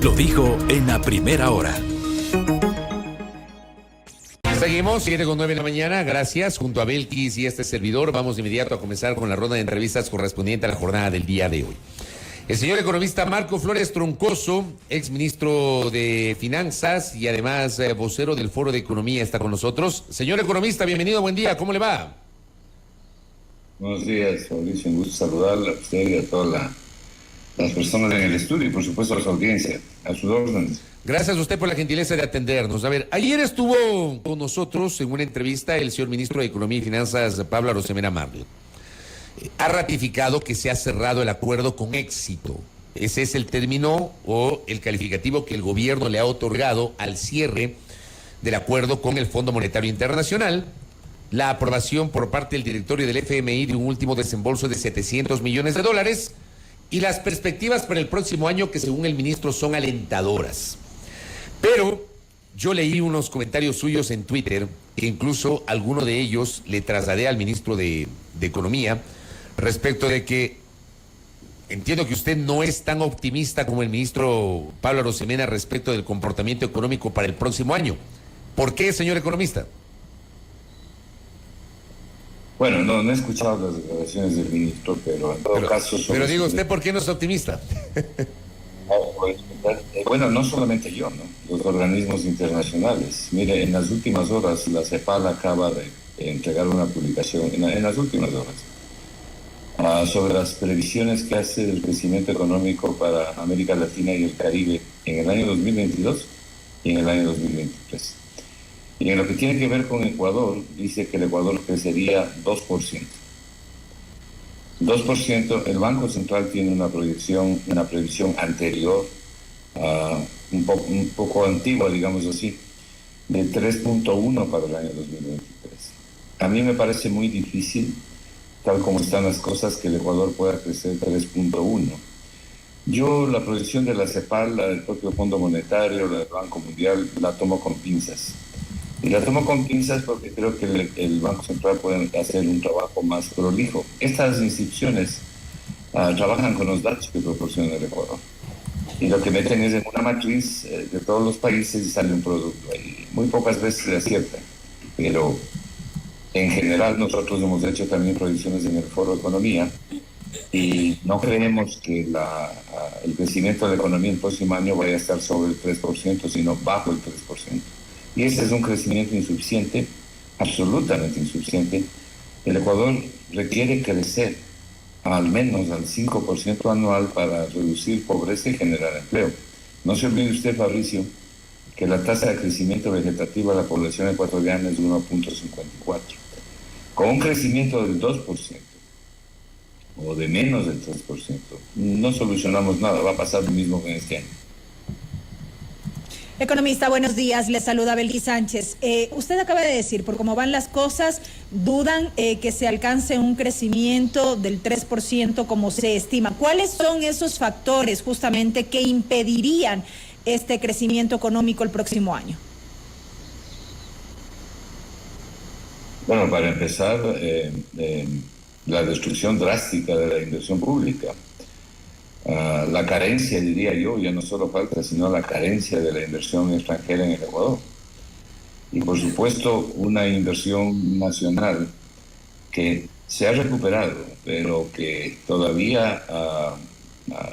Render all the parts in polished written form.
Lo dijo en la primera hora. Seguimos, 7:09 de la mañana, gracias, junto a Belkis y este servidor. Vamos de inmediato a comenzar con la ronda de entrevistas correspondiente a la jornada del día de hoy. El señor economista Marco Flores Troncoso, exministro de Finanzas y además vocero del Foro de Economía, está con nosotros. Señor economista, bienvenido, buen día, ¿cómo le va? Buenos días, Mauricio, un gusto saludarla a usted y a todas las personas en el estudio y por supuesto a su audiencia, a sus órdenes. Gracias a usted por la gentileza de atendernos. A ver, ayer estuvo con nosotros en una entrevista el señor ministro de Economía y Finanzas, Pablo Arosemena Marley. Ha ratificado que se ha cerrado el acuerdo con éxito. Ese es el término o el calificativo que el gobierno le ha otorgado al cierre del acuerdo con el Fondo Monetario Internacional, la aprobación por parte del directorio del FMI de un último desembolso de $700 millones y las perspectivas para el próximo año que según el ministro son alentadoras. Pero yo leí unos comentarios suyos en Twitter e incluso alguno de ellos le trasladé al ministro de Economía respecto de que entiendo que usted no es tan optimista como el ministro Pablo Arosemena respecto del comportamiento económico para el próximo año. ¿Por qué, señor economista? Bueno, no he escuchado las declaraciones del ministro, pero en todo caso... Pero digo, ¿usted por qué no es optimista? Bueno, no solamente yo, ¿no? Los organismos internacionales. Mire, en las últimas horas la CEPAL acaba de entregar una publicación, en las últimas horas, sobre las previsiones que hace del crecimiento económico para América Latina y el Caribe en el año 2022 y en el año 2023. Y en lo que tiene que ver con Ecuador, dice que el Ecuador crecería 2%. 2%, el Banco Central tiene una previsión anterior, un poco antigua, digamos así, de 3.1 para el año 2023. A mí me parece muy difícil, tal como están las cosas, que el Ecuador pueda crecer 3.1. Yo la proyección de la CEPAL, la del propio Fondo Monetario, la del Banco Mundial, la tomo con pinzas. Y la tomo con pinzas porque creo que el Banco Central puede hacer un trabajo más prolijo. Estas instituciones trabajan con los datos que proporciona el Ecuador. Y lo que meten es en una matriz de todos los países y sale un producto ahí. Muy pocas veces se acierta, pero en general nosotros hemos hecho también proyecciones en el Foro de Economía y no creemos que el crecimiento de la economía el próximo año vaya a estar sobre el 3%, sino bajo el 3%. Y ese es un crecimiento insuficiente, absolutamente insuficiente. El Ecuador requiere crecer al menos al 5% anual para reducir pobreza y generar empleo. No se olvide usted, Fabricio, que la tasa de crecimiento vegetativo de la población ecuatoriana es de 1.54. Con un crecimiento del 2% o de menos del 3%, no solucionamos nada, va a pasar lo mismo que en este año. Economista, buenos días. Le saluda Belkis Sánchez. Usted acaba de decir, por cómo van las cosas, dudan que se alcance un crecimiento del 3% como se estima. ¿Cuáles son esos factores justamente que impedirían este crecimiento económico el próximo año? Bueno, para empezar, la destrucción drástica de la inversión pública. La carencia, diría yo, ya no solo falta, sino la carencia de la inversión extranjera en el Ecuador. Y por supuesto, una inversión nacional que se ha recuperado, pero que todavía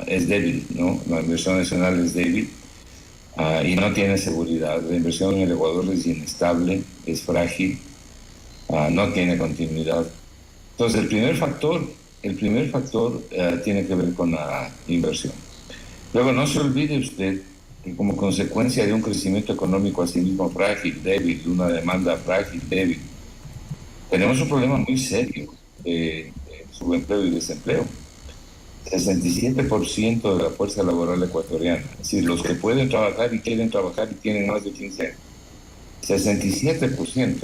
es débil, ¿no? La inversión nacional es débil y no tiene seguridad. La inversión en el Ecuador es inestable, es frágil, no tiene continuidad. Entonces, el primer factor tiene que ver con la inversión. Luego, no se olvide usted que como consecuencia de un crecimiento económico así mismo frágil, débil, de una demanda frágil, débil, tenemos un problema muy serio de subempleo y desempleo. 67% de la fuerza laboral ecuatoriana, es decir, los que pueden trabajar y quieren trabajar y tienen más de 15 años. 67%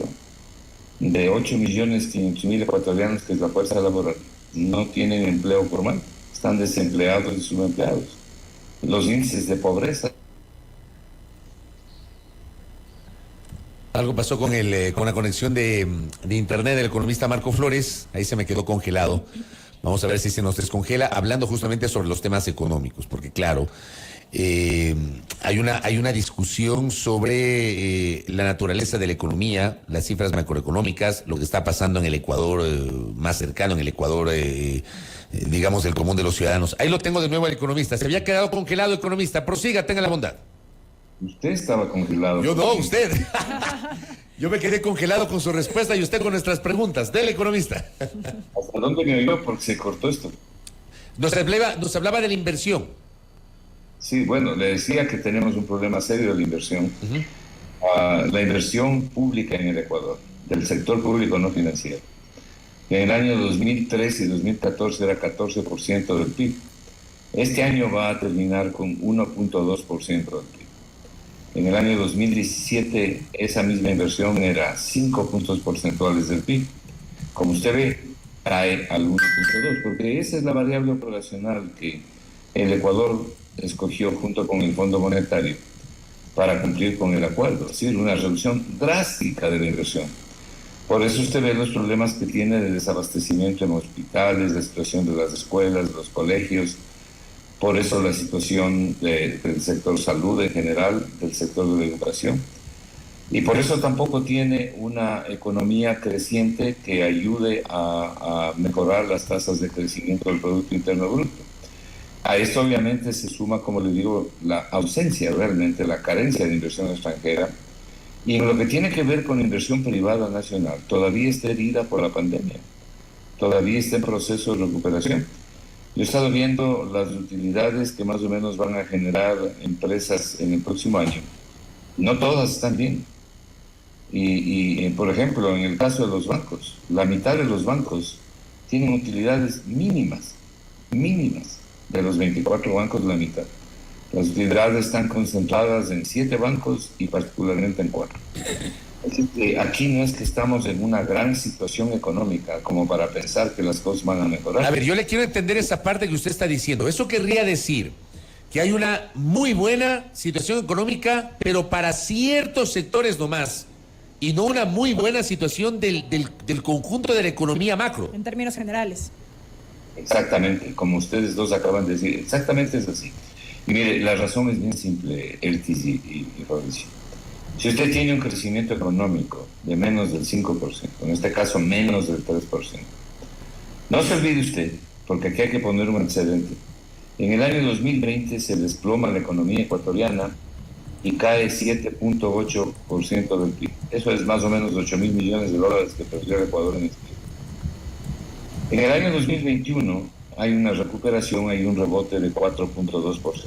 de 8.500.000 ecuatorianos, que es la fuerza laboral, no tienen empleo formal, están desempleados y subempleados. Los índices de pobreza. Algo pasó con la conexión de internet del economista Marco Flores, ahí se me quedó congelado. Vamos a ver si se nos descongela, hablando justamente sobre los temas económicos, porque claro, hay una discusión sobre la naturaleza de la economía, las cifras macroeconómicas, lo que está pasando en el Ecuador, más cercano, en el Ecuador, digamos, del común de los ciudadanos. Ahí lo tengo de nuevo al economista. Se había quedado congelado, economista. Prosiga, tenga la bondad. Usted estaba congelado. Yo no, usted. Yo me quedé congelado con su respuesta y usted con nuestras preguntas. Dele, economista. ¿Hasta dónde me oyó? Porque se cortó esto. Nos hablaba de la inversión. Sí, bueno, le decía que tenemos un problema serio de la inversión. La inversión pública en el Ecuador, del sector público no financiero. En el año 2013 y 2014 era 14% del PIB. Este año va a terminar con 1.2% del PIB. En el año 2017 esa misma inversión era 5 puntos porcentuales del PIB. Como usted ve, cae al 1.2, porque esa es la variable operacional que el Ecuador escogió junto con el Fondo Monetario para cumplir con el acuerdo, es decir, una reducción drástica de la inversión. Por eso usted ve los problemas que tiene de desabastecimiento en hospitales, la situación de las escuelas, de los colegios, por eso la situación del sector salud en general, del sector de la educación. Y por eso tampoco tiene una economía creciente que ayude a mejorar las tasas de crecimiento del Producto Interno Bruto. A esto obviamente se suma, como le digo, la ausencia realmente, la carencia de inversión extranjera. Y en lo que tiene que ver con inversión privada nacional, todavía está herida por la pandemia, todavía está en proceso de recuperación. Yo he estado viendo las utilidades que más o menos van a generar empresas en el próximo año. No todas están bien. Por ejemplo, en el caso de los bancos, la mitad de los bancos tienen utilidades mínimas. De los 24 bancos, la mitad. Las utilidades están concentradas en 7 bancos y particularmente en 4. Así que aquí no es que estamos en una gran situación económica como para pensar que las cosas van a mejorar. A ver, yo le quiero entender esa parte que usted está diciendo. Eso querría decir que hay una muy buena situación económica, pero para ciertos sectores nomás, y no una muy buena situación del conjunto de la economía macro. En términos generales. Exactamente, como ustedes dos acaban de decir, exactamente es así. Y mire, la razón es bien simple, Eltis y Fabricio. Si usted tiene un crecimiento económico de menos del 5%, en este caso menos del 3%, no se olvide usted, porque aquí hay que poner un antecedente. En el año 2020 se desploma la economía ecuatoriana y cae 7.8% del PIB. Eso es más o menos 8.000 millones de dólares que perdió el Ecuador en este año. En el año 2021 hay una recuperación, hay un rebote de 4.2%.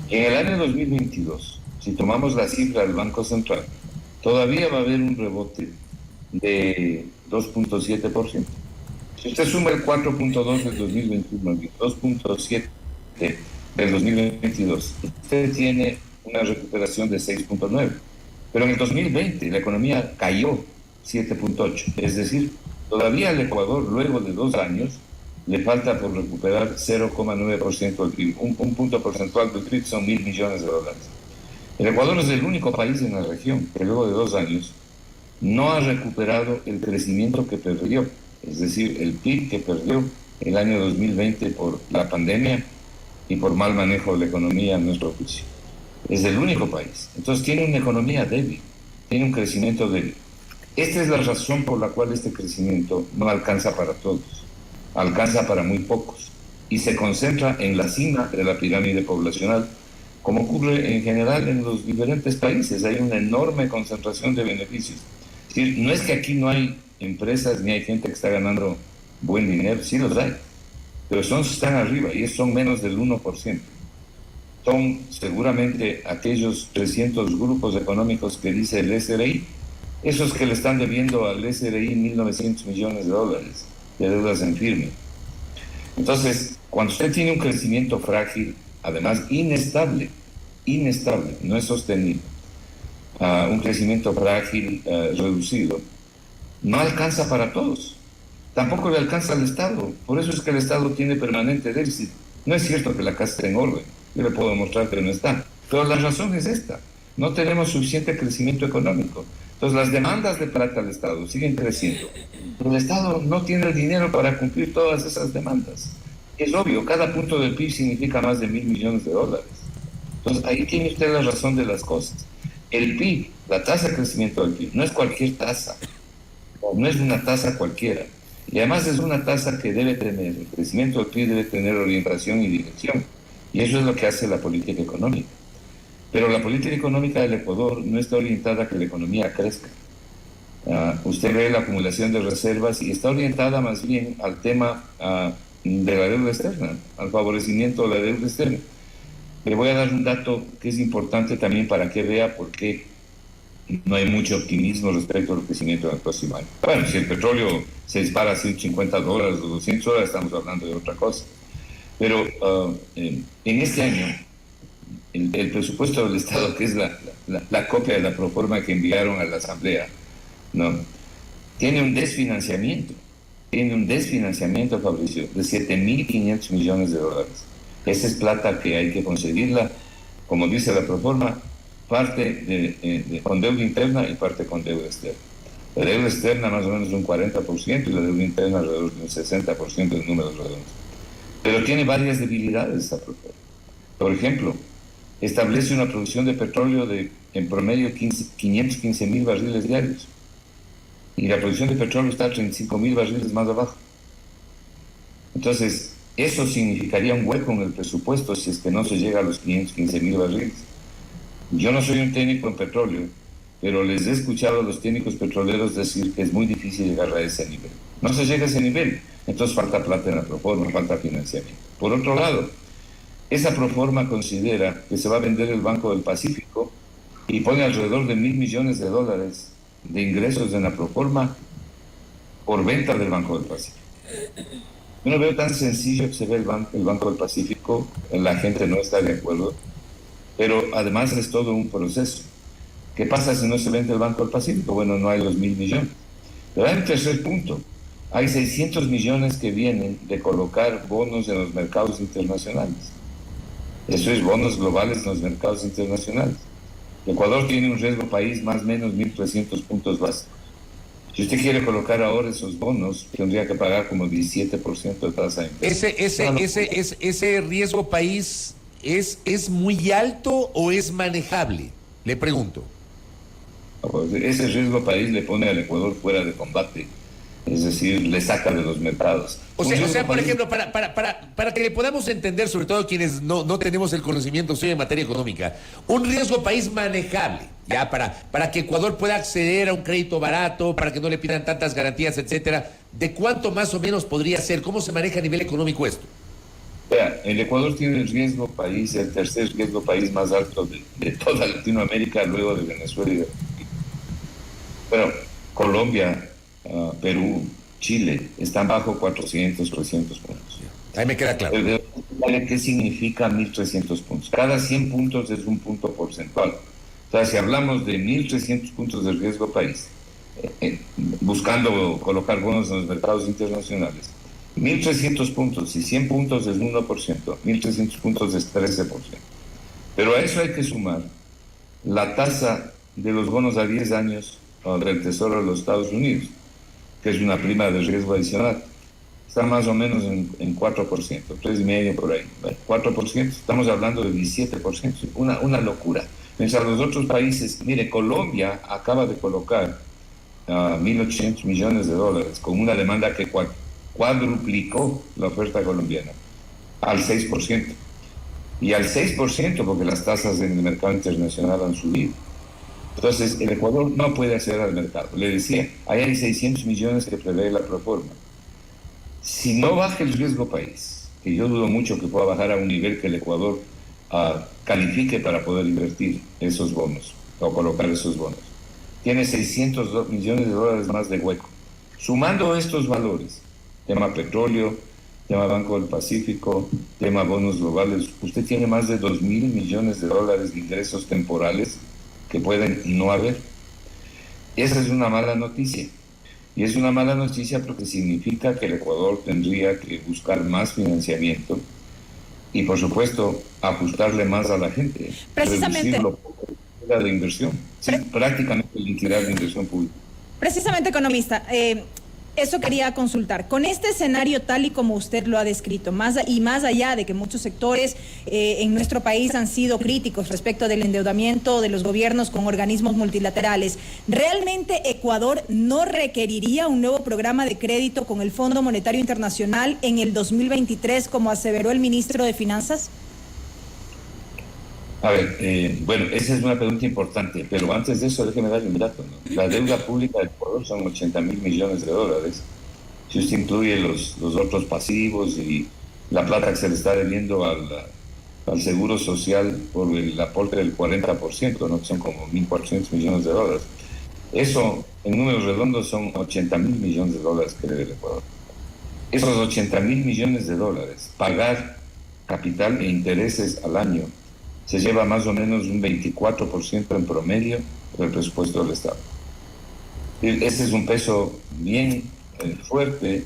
En el año 2022, si tomamos la cifra del Banco Central, todavía va a haber un rebote de 2.7%. Si usted suma el 4.2 del 2021 y 2.7 del 2022, usted tiene una recuperación de 6.9. Pero en el 2020 la economía cayó 7.8. Es decir, todavía al Ecuador, luego de 2 años, le falta por recuperar 0,9% del PIB. Un punto porcentual del PIB son 1.000 millones de dólares. El Ecuador es el único país en la región que luego de 2 años no ha recuperado el crecimiento que perdió, es decir, el PIB que perdió el año 2020 por la pandemia y por mal manejo de la economía a nuestro juicio. Es el único país. Entonces tiene una economía débil, tiene un crecimiento débil. Esta es la razón por la cual este crecimiento no alcanza para todos, alcanza para muy pocos y se concentra en la cima de la pirámide poblacional, como ocurre en general en los diferentes países. Hay una enorme concentración de beneficios. Es decir, no es que aquí no hay empresas ni hay gente que está ganando buen dinero, sí los hay, pero están arriba y son menos del 1%. Son seguramente aquellos 300 grupos económicos que dice el SRI, esos que le están debiendo al SRI 1.900 millones de dólares de deudas en firme. Entonces, cuando usted tiene un crecimiento frágil, además inestable, no es sostenible, un crecimiento frágil, reducido, no alcanza para todos. Tampoco le alcanza al Estado. Por eso es que el Estado tiene permanente déficit. No es cierto que la casa esté en orden. Yo le puedo demostrar que no está. Pero la razón es esta. No tenemos suficiente crecimiento económico. Entonces las demandas de plata al Estado siguen creciendo. Pero el Estado no tiene el dinero para cumplir todas esas demandas. Es obvio, cada punto del PIB significa más de 1.000 millones de dólares. Entonces, ahí tiene usted la razón de las cosas. El PIB, la tasa de crecimiento del PIB, no es cualquier tasa, no es una tasa cualquiera. Y además es una tasa que debe tener, el crecimiento del PIB debe tener orientación y dirección. Y eso es lo que hace la política económica. Pero la política económica del Ecuador no está orientada a que la economía crezca. Usted ve la acumulación de reservas y está orientada más bien al tema de la deuda externa, al favorecimiento de la deuda externa. Le voy a dar un dato que es importante también para que vea por qué no hay mucho optimismo respecto al crecimiento del próximo año. Bueno, si el petróleo se dispara a $150 o $200, estamos hablando de otra cosa. Pero en este año, el presupuesto del Estado, que es la copia de la proforma que enviaron a la Asamblea, ¿no?, tiene un desfinanciamiento, Fabricio, de $7.500 millones. Esa es plata que hay que conseguirla, como dice la proforma, parte con deuda interna y parte con deuda externa. La deuda externa más o menos un 40% y la deuda interna alrededor de un 60% en números redondos. Pero tiene varias debilidades esa proforma. Por ejemplo, establece una producción de petróleo de en promedio 515.000 barriles diarios. Y la producción de petróleo está 35.000 barriles más abajo. Entonces, eso significaría un hueco en el presupuesto si es que no se llega a los 515.000 barriles. Yo no soy un técnico en petróleo, pero les he escuchado a los técnicos petroleros decir que es muy difícil llegar a ese nivel. No se llega a ese nivel, entonces falta plata en la proforma, falta financiamiento. Por otro lado, esa proforma considera que se va a vender el Banco del Pacífico y pone alrededor de $1.000 millones de ingresos en la proforma por venta del Banco del Pacífico. Yo no veo tan sencillo que se ve el Banco del Pacífico, la gente no está de acuerdo, pero además es todo un proceso. ¿Qué pasa si no se vende el Banco del Pacífico? Bueno, no hay los 1.000 millones. Pero hay un tercer punto. Hay 600 millones que vienen de colocar bonos en los mercados internacionales. Eso es bonos globales en los mercados internacionales. Ecuador tiene un riesgo país más o menos 1.300 puntos básicos. Si usted quiere colocar ahora esos bonos, tendría que pagar como 17% de tasa de interés. ¿Ese riesgo país es muy alto o es manejable? Le pregunto. Ese riesgo país le pone al Ecuador fuera de combate. Es decir, le saca de los mercados. O sea, por ejemplo, para que le podamos entender, sobre todo quienes no tenemos el conocimiento en materia económica, un riesgo país manejable, ya para que Ecuador pueda acceder a un crédito barato, para que no le pidan tantas garantías, etcétera, ¿de cuánto más o menos podría ser? ¿Cómo se maneja a nivel económico esto? Vea, el Ecuador tiene el riesgo país, el tercer riesgo país más alto de toda Latinoamérica, luego de Venezuela y de Argentina. Pero Colombia, Perú, Chile, están bajo 400, 300 puntos. Ahí me queda claro. ¿Qué significa 1.300 puntos? Cada 100 puntos es un punto porcentual. O sea, si hablamos de 1.300 puntos de riesgo país, buscando colocar bonos en los mercados internacionales, 1.300 puntos y 100 puntos es 1%, 1.300 puntos es 13%. Pero a eso hay que sumar la tasa de los bonos a 10 años del Tesoro de los Estados Unidos, que es una prima de riesgo adicional. Está más o menos en 4%, 3,5% por ahí. 4%, estamos hablando de 17%, una locura. Mientras los otros países, mire, Colombia acaba de colocar $1.800 millones con una demanda que cuadruplicó la oferta colombiana al 6%. Y al 6% porque las tasas en el mercado internacional han subido. Entonces, el Ecuador no puede acceder al mercado. Le decía, ahí hay 600 millones que prevé la proforma. Si no baja el riesgo país, que yo dudo mucho que pueda bajar a un nivel que el Ecuador califique para poder invertir esos bonos o colocar esos bonos, tiene 600 millones de dólares más de hueco. Sumando estos valores, tema petróleo, tema Banco del Pacífico, tema bonos globales, usted tiene más de 2.000 millones de dólares de ingresos temporales que pueden no haber. Esa es una mala noticia. Y es una mala noticia porque significa que el Ecuador tendría que buscar más financiamiento y, por supuesto, ajustarle más a la gente. Precisamente. Reducir de inversión. Sí, prácticamente liquidar la inversión pública. Precisamente, economista, Eso quería consultar. Con este escenario tal y como usted lo ha descrito, más allá de que muchos sectores en nuestro país han sido críticos respecto del endeudamiento de los gobiernos con organismos multilaterales, ¿realmente Ecuador no requeriría un nuevo programa de crédito con el Fondo Monetario Internacional en el 2023, como aseveró el ministro de Finanzas? A ver, bueno, esa es una pregunta importante, pero antes de eso déjeme darle un dato, ¿no? La deuda pública del Ecuador son 80.000 millones de dólares. Si usted incluye los otros pasivos y la plata que se le está debiendo al Seguro Social por el aporte del 40%, ¿no? Que son como 1.400 millones de dólares. Eso, en números redondos, son 80.000 millones de dólares que debe el Ecuador. Esos 80.000 millones de dólares, pagar capital e intereses al año, se lleva más o menos un 24% en promedio del presupuesto del Estado. Ese es un peso bien fuerte,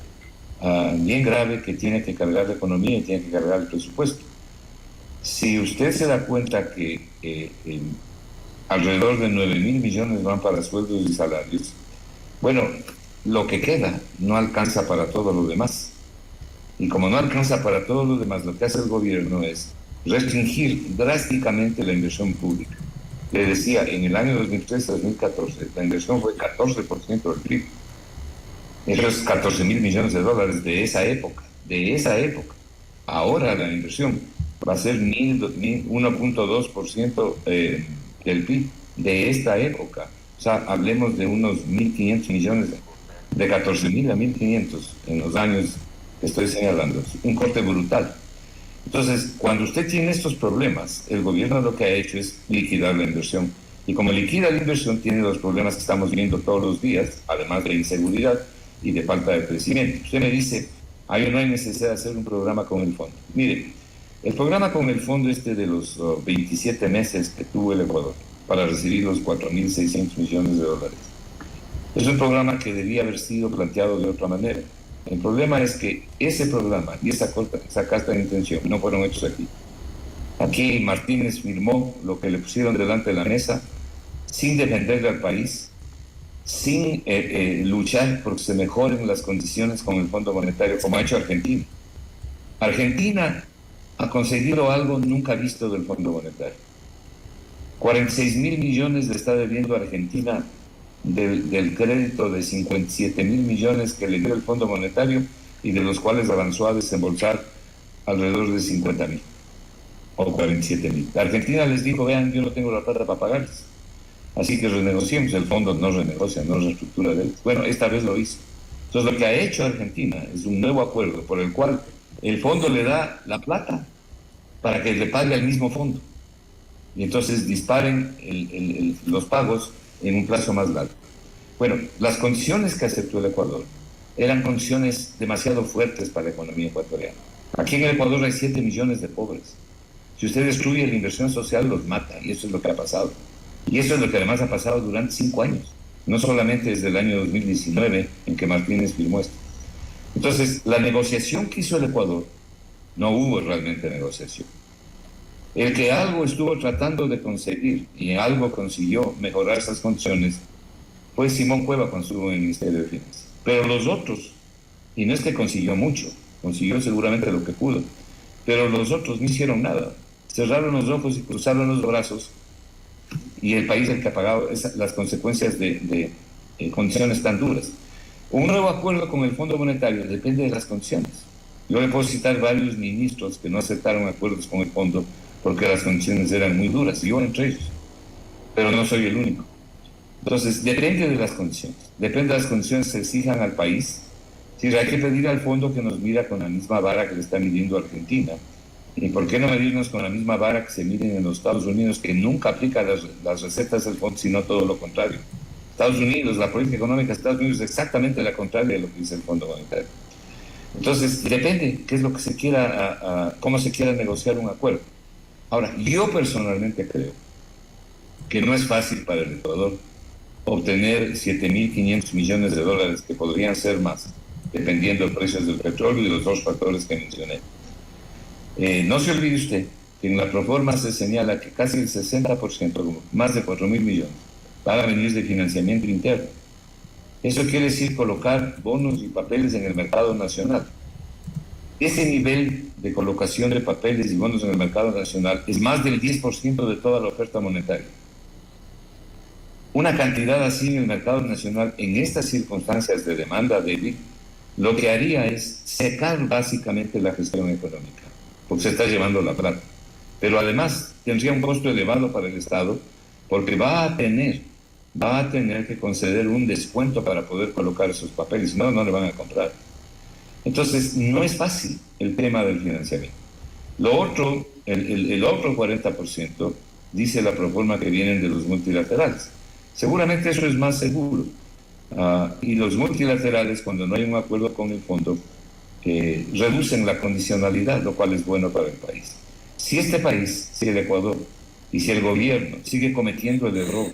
bien grave, que tiene que cargar la economía y tiene que cargar el presupuesto. Si usted se da cuenta que alrededor de 9.000 millones van para sueldos y salarios, bueno, lo que queda no alcanza para todo lo demás. Y como no alcanza para todo lo demás, lo que hace el gobierno es restringir drásticamente la inversión pública. Le decía, en el año 2013-2014, la inversión fue 14% del PIB. Esos 14.000 millones de dólares de esa época. Ahora la inversión va a ser 1.2% del PIB de esta época. O sea, hablemos de unos 1.500 millones, de 14.000 a 1.500 en los años que estoy señalando. Un corte brutal. Entonces, cuando usted tiene estos problemas, el gobierno lo que ha hecho es liquidar la inversión. Y como liquida la inversión, tiene los problemas que estamos viendo todos los días, además de inseguridad y de falta de crecimiento. Usted me dice, no hay necesidad de hacer un programa con el fondo. Mire, el programa con el fondo de los 27 meses que tuvo el Ecuador para recibir los 4.600 millones de dólares, es un programa que debía haber sido planteado de otra manera. El problema es que ese programa y esa carta de intención no fueron hechos aquí. Aquí Martínez firmó lo que le pusieron delante de la mesa sin defenderle al país, sin luchar por que se mejoren las condiciones con el Fondo Monetario, como ha hecho Argentina. Argentina ha conseguido algo nunca visto del Fondo Monetario. 46.000 millones le está debiendo a Argentina del crédito de 57.000 millones que le dio el Fondo Monetario y de los cuales avanzó a desembolsar alrededor de 50.000 o 47.000. La Argentina les dijo, vean, yo no tengo la plata para pagarles, así que renegociemos. El fondo no renegocia, no reestructura deudas. Bueno, esta vez lo hizo. Entonces lo que ha hecho Argentina es un nuevo acuerdo por el cual el fondo le da la plata para que le pague al mismo fondo y entonces disparen los pagos en un plazo más largo. Bueno, las condiciones que aceptó el Ecuador eran condiciones demasiado fuertes para la economía ecuatoriana. Aquí en el Ecuador hay 7 millones de pobres. Si usted destruye la inversión social, los mata, y eso es lo que ha pasado. Y eso es lo que además ha pasado durante 5 años, no solamente desde el año 2019, en que Martínez firmó esto. Entonces, la negociación que hizo el Ecuador, no hubo realmente negociación. El que algo estuvo tratando de conseguir y algo consiguió mejorar esas condiciones fue Simón Cueva cuando estuvo en el Ministerio de Finanzas. Pero los otros, y no es que consiguió mucho, consiguió seguramente lo que pudo, pero los otros no hicieron nada. Cerraron los ojos y cruzaron los brazos, y el país es el que ha pagado las consecuencias de condiciones tan duras. Un nuevo acuerdo con el Fondo Monetario depende de las condiciones. Yo le puedo citar varios ministros que no aceptaron acuerdos con el fondo porque las condiciones eran muy duras, yo entre ellos, pero no soy el único. Entonces, depende de las condiciones que se exijan al país. Si hay que pedir al fondo que nos mida con la misma vara que le está midiendo Argentina, ¿y por qué no medirnos con la misma vara que se miden en los Estados Unidos, que nunca aplica las recetas del fondo, sino todo lo contrario? Estados Unidos, la política económica de Estados Unidos es exactamente la contraria de lo que dice el Fondo Monetario. Entonces, depende qué es lo que se quiera, cómo se quiera negociar un acuerdo. Ahora, yo personalmente creo que no es fácil para el Ecuador obtener 7.500 millones de dólares, que podrían ser más, dependiendo de precios del petróleo y de los dos factores que mencioné. No se olvide usted que en la proforma se señala que casi el 60%, más de 4.000 millones, van a venir de financiamiento interno. Eso quiere decir colocar bonos y papeles en el mercado nacional. Ese nivel de colocación de papeles y bonos en el mercado nacional es más del 10% de toda la oferta monetaria. Una cantidad así en el mercado nacional, en estas circunstancias de demanda débil, lo que haría es secar básicamente la gestión económica, porque se está llevando la plata. Pero además tendría un costo elevado para el Estado, porque va a tener que conceder un descuento para poder colocar esos papeles, si no, no le van a comprar. Entonces, no es fácil el tema del financiamiento. Lo otro, el otro 40%, dice la proforma que vienen de los multilaterales. Seguramente eso es más seguro. Y los multilaterales, cuando no hay un acuerdo con el fondo, reducen la condicionalidad, lo cual es bueno para el país. Si este país, si el Ecuador, y si el gobierno sigue cometiendo el error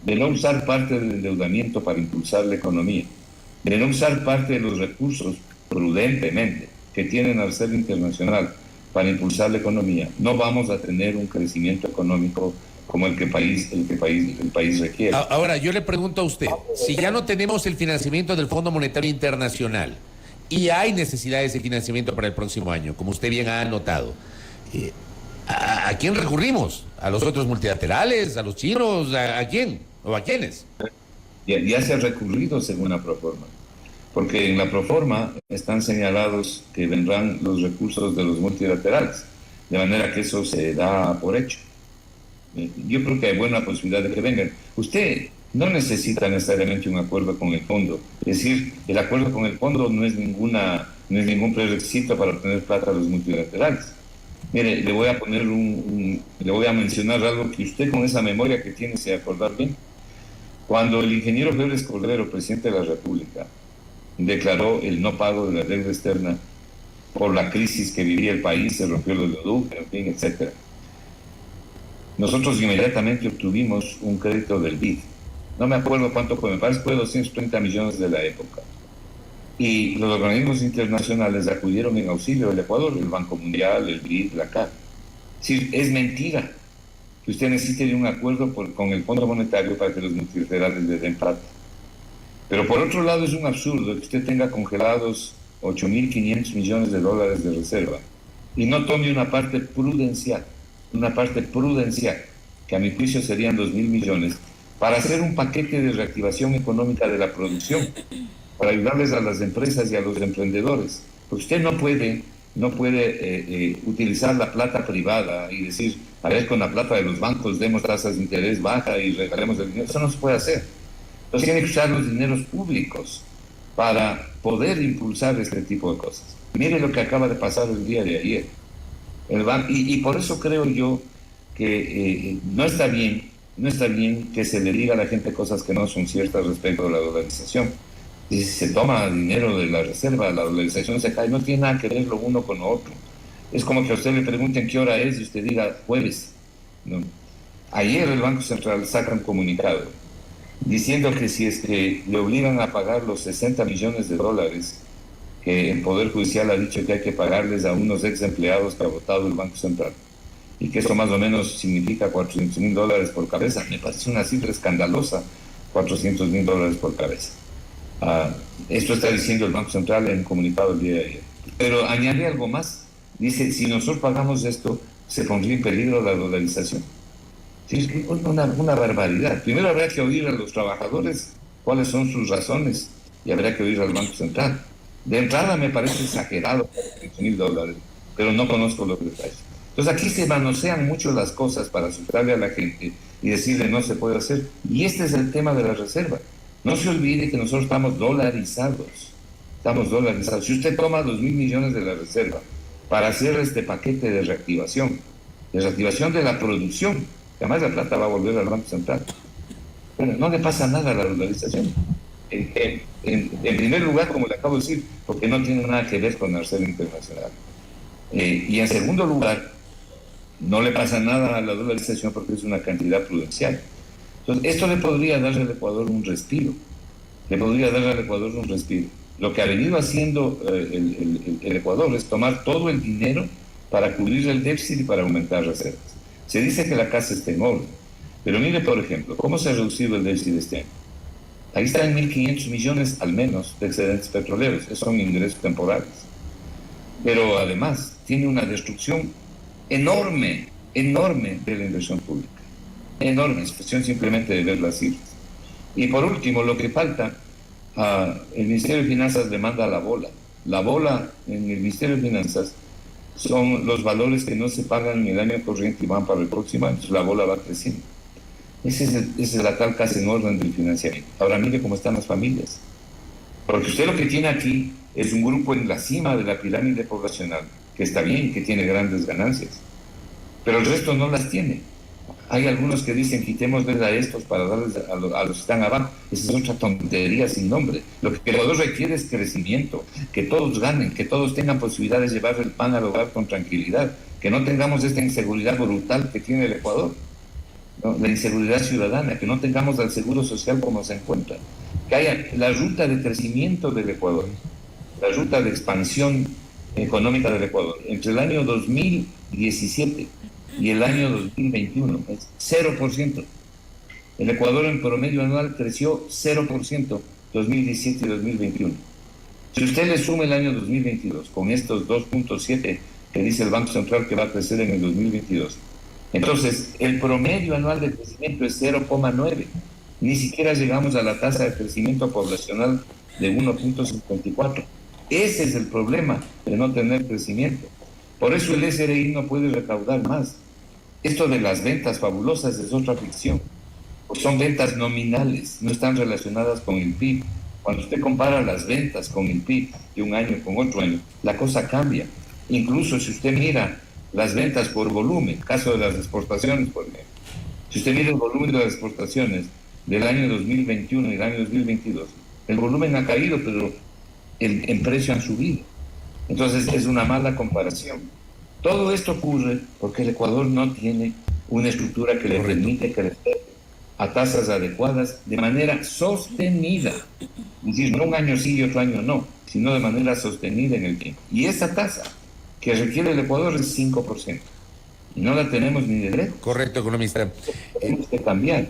de no usar parte del endeudamiento para impulsar la economía, de no usar parte de los recursos prudentemente que tienen al ser internacional para impulsar la economía, no vamos a tener un crecimiento económico como el país requiere. Ahora, yo le pregunto a usted, si ya no tenemos el financiamiento del Fondo Monetario Internacional y hay necesidades de financiamiento para el próximo año, como usted bien ha anotado, ¿a quién recurrimos? ¿A los otros multilaterales? ¿A los chinos? ¿A quién? ¿O a quiénes? Ya se ha recurrido según la proforma, porque en la proforma están señalados que vendrán los recursos de los multilaterales, de manera que eso se da por hecho. Yo creo que hay buena posibilidad de que vengan. Usted no necesita necesariamente un acuerdo con el fondo. Es decir, el acuerdo con el fondo no es ningún prerequisito para obtener plata a los multilaterales. Mire, le voy a mencionar algo que usted con esa memoria que tiene se va a acordar bien. Cuando el ingeniero Febres Cordero, presidente de la República, declaró el no pago de la deuda externa por la crisis que vivía el país, se rompió el oleoducto, en fin, etcétera. Nosotros inmediatamente obtuvimos un crédito del BID. No me acuerdo cuánto fue, me parece que fue 230 millones de la época. Y los organismos internacionales acudieron en auxilio del Ecuador, el Banco Mundial, el BID, la CAF. Es mentira que usted necesite de un acuerdo con el Fondo Monetario para que los multilaterales le den plata. Pero por otro lado es un absurdo que usted tenga congelados 8.500 millones de dólares de reserva y no tome una parte prudencial, que a mi juicio serían 2.000 millones, para hacer un paquete de reactivación económica de la producción, para ayudarles a las empresas y a los emprendedores. Porque usted no puede utilizar la plata privada y decir, a ver, con la plata de los bancos demos tasas de interés baja y regalemos el dinero. Eso no se puede hacer. Entonces tiene que usar los dineros públicos para poder impulsar este tipo de cosas. Mire lo que acaba de pasar el día de ayer. Y por eso creo yo que no está bien que se le diga a la gente cosas que no son ciertas respecto a la dolarización. Y si se toma dinero de la reserva, la dolarización se cae, no tiene nada que ver lo uno con lo otro. Es como que a usted le pregunten qué hora es y usted diga jueves. ¿No? Ayer el Banco Central saca un comunicado diciendo que si es que le obligan a pagar los 60 millones de dólares que el Poder Judicial ha dicho que hay que pagarles a unos ex empleados que ha votado el Banco Central, y que esto más o menos significa $400,000 por cabeza. Me parece una cifra escandalosa, $400,000 por cabeza. Esto está diciendo el Banco Central en un comunicado el día de ayer. Pero añade algo más. Dice, si nosotros pagamos esto, se pondría en peligro la dolarización. Sí, es una barbaridad. Primero habrá que oír a los trabajadores cuáles son sus razones y habrá que oír al Banco Central. De entrada me parece exagerado $400,000, pero no conozco los detalles. Entonces aquí se manosean mucho las cosas para asustarle a la gente y decirle no se puede hacer. Y este es el tema de la reserva. No se olvide que nosotros estamos dolarizados. Si usted toma 2.000 millones de la reserva para hacer este paquete de reactivación de la producción, que además la plata va a volver al Banco Central. Bueno, no le pasa nada a la dolarización. En primer lugar, como le acabo de decir, porque no tiene nada que ver con el arsenal internacional. Y en segundo lugar, no le pasa nada a la dolarización porque es una cantidad prudencial. Entonces, esto le podría dar al Ecuador un respiro. Lo que ha venido haciendo el Ecuador es tomar todo el dinero para cubrir el déficit y para aumentar reservas. Se dice que la casa está en orden, pero mire, por ejemplo, cómo se ha reducido el déficit este año. Ahí están 1.500 millones al menos de excedentes petroleros. Esos son ingresos temporales. Pero además tiene una destrucción enorme, enorme de la inversión pública. Enorme, es cuestión simplemente de ver las cifras. Y por último, lo que falta, el Ministerio de Finanzas demanda la bola. La bola en el Ministerio de Finanzas son los valores que no se pagan en el año corriente y van para el próximo año. Entonces la bola va creciendo. Esa es la tal casa en orden del financiamiento. Ahora mire cómo están las familias. Porque usted lo que tiene aquí es un grupo en la cima de la pirámide poblacional, que está bien, que tiene grandes ganancias, pero el resto no las tiene. Hay algunos que dicen quitémosles a estos para darles a los que están abajo. Esa es otra tontería sin nombre. Lo que Ecuador requiere es crecimiento, que todos ganen, que todos tengan posibilidades de llevar el pan al hogar con tranquilidad, que no tengamos esta inseguridad brutal que tiene el Ecuador, ¿no? La inseguridad ciudadana, que no tengamos al seguro social como se encuentra, que haya la ruta de crecimiento del Ecuador, la ruta de expansión económica del Ecuador. Entre el año 2017 y el año 2021 es 0%. El Ecuador en promedio anual creció 0% 2017 y 2021. Si usted le suma el año 2022 con estos 2.7 que dice el Banco Central que va a crecer en el 2022, entonces el promedio anual de crecimiento es 0,9. Ni siquiera llegamos a la tasa de crecimiento poblacional de 1.54. Ese es el problema de no tener crecimiento. Por eso el SRI no puede recaudar más. Esto de las ventas fabulosas es otra ficción. Son ventas nominales, no están relacionadas con el PIB. Cuando usted compara las ventas con el PIB de un año con otro año, la cosa cambia. Incluso si usted mira las ventas por volumen, caso de las exportaciones, por ejemplo. Si usted mira el volumen de las exportaciones del año 2021 y el año 2022, el volumen ha caído, pero en precio han subido. Entonces es una mala comparación. Todo esto ocurre porque el Ecuador no tiene una estructura que le permite crecer a tasas adecuadas de manera sostenida. Es decir, no un año sí y otro año no, sino de manera sostenida en el tiempo. Y esa tasa que requiere el Ecuador es 5%. Y no la tenemos ni de lejos. Correcto, economista. Tenemos que cambiar.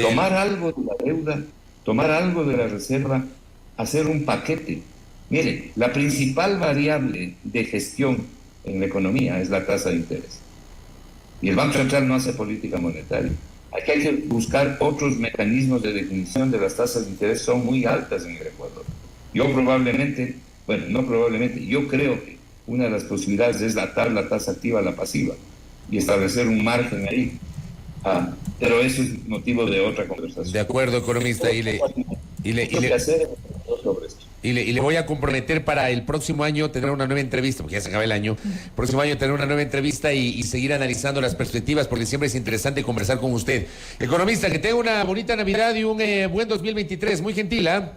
Tomar algo de la deuda, tomar algo de la reserva, hacer un paquete. Mire, la principal variable de gestión en la economía es la tasa de interés. Y el Banco Central no hace política monetaria. Aquí hay que buscar otros mecanismos de definición de las tasas de interés, son muy altas en el Ecuador. Yo creo que una de las posibilidades es atar la tasa activa a la pasiva y establecer un margen ahí. Pero eso es motivo de otra conversación. De acuerdo, economista. Y le voy a comprometer para el próximo año tener una nueva entrevista, porque ya se acaba el año. El próximo año tener una nueva entrevista y seguir analizando las perspectivas, porque siempre es interesante conversar con usted. Economista, que tenga una bonita Navidad y un buen 2023. Muy gentil, ¿ah?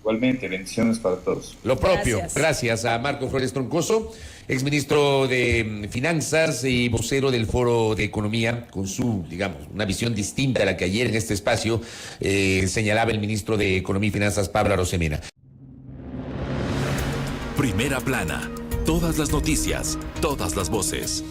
Igualmente, bendiciones para todos. Lo propio. Gracias a Marco Flores Troncoso, exministro de Finanzas y vocero del Foro de Economía, con su, digamos, una visión distinta a la que ayer en este espacio señalaba el ministro de Economía y Finanzas, Pablo Arosemena. Primera plana. Todas las noticias, todas las voces.